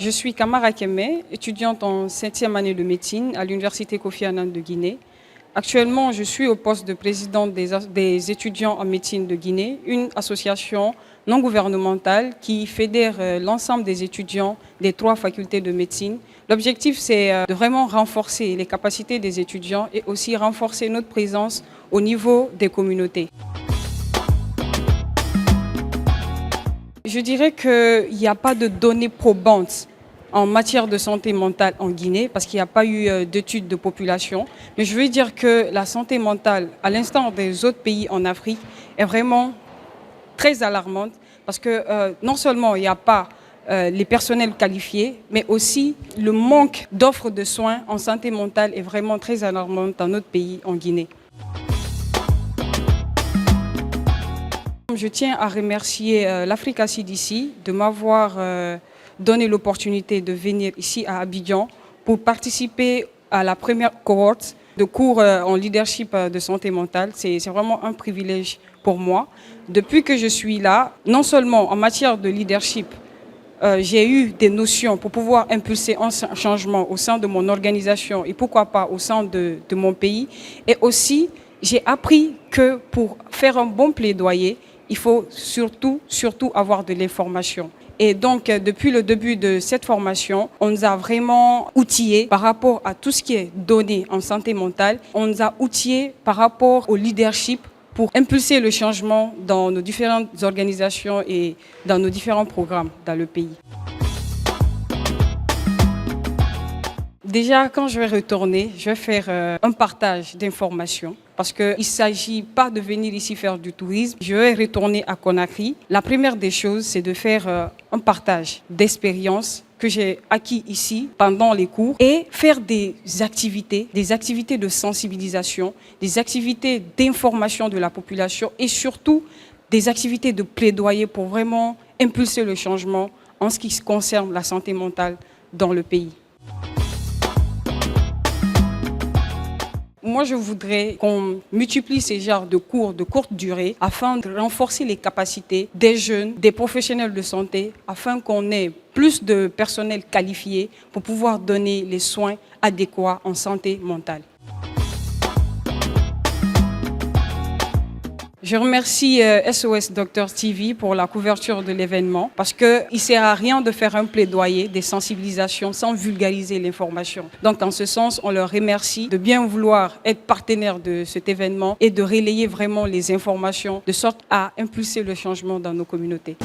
Je suis Kamara Keme, étudiante en 7e année de médecine à l'Université Kofi Annan de Guinée. Actuellement, je suis au poste de présidente des étudiants en médecine de Guinée, une association non gouvernementale qui fédère l'ensemble des étudiants des 3 facultés de médecine. L'objectif, c'est de vraiment renforcer les capacités des étudiants et aussi renforcer notre présence au niveau des communautés. Je dirais qu'il n'y a pas de données probantes en matière de santé mentale en Guinée parce qu'il n'y a pas eu d'études de population. Mais je veux dire que la santé mentale, à l'instar des autres pays en Afrique, est vraiment très alarmante parce que non seulement il n'y a pas les personnels qualifiés, mais aussi le manque d'offres de soins en santé mentale est vraiment très alarmant dans notre pays, en Guinée. Je tiens à remercier l'Africa CDC de m'avoir donné l'opportunité de venir ici à Abidjan pour participer à la première cohorte de cours en leadership de santé mentale. C'est vraiment un privilège pour moi. Depuis que je suis là, non seulement en matière de leadership, j'ai eu des notions pour pouvoir impulser un changement au sein de mon organisation et pourquoi pas au sein de mon pays. Et aussi, j'ai appris que pour faire un bon plaidoyer, il faut surtout avoir de l'information. Et donc, depuis le début de cette formation, on nous a vraiment outillés par rapport à tout ce qui est donné en santé mentale. On nous a outillés par rapport au leadership pour impulser le changement dans nos différentes organisations et dans nos différents programmes dans le pays. Déjà, quand je vais retourner, je vais faire un partage d'informations parce qu'il ne s'agit pas de venir ici faire du tourisme. Je vais retourner à Conakry. La première des choses, c'est de faire un partage d'expériences que j'ai acquis ici pendant les cours et faire des activités de sensibilisation, des activités d'information de la population et surtout des activités de plaidoyer pour vraiment impulser le changement en ce qui concerne la santé mentale dans le pays. Moi, je voudrais qu'on multiplie ces genres de cours de courte durée afin de renforcer les capacités des jeunes, des professionnels de santé, afin qu'on ait plus de personnel qualifié pour pouvoir donner les soins adéquats en santé mentale. Je remercie SOS Doctors TV pour la couverture de l'événement parce qu'il ne sert à rien de faire un plaidoyer, des sensibilisations sans vulgariser l'information. Donc en ce sens, on leur remercie de bien vouloir être partenaire de cet événement et de relayer vraiment les informations de sorte à impulser le changement dans nos communautés.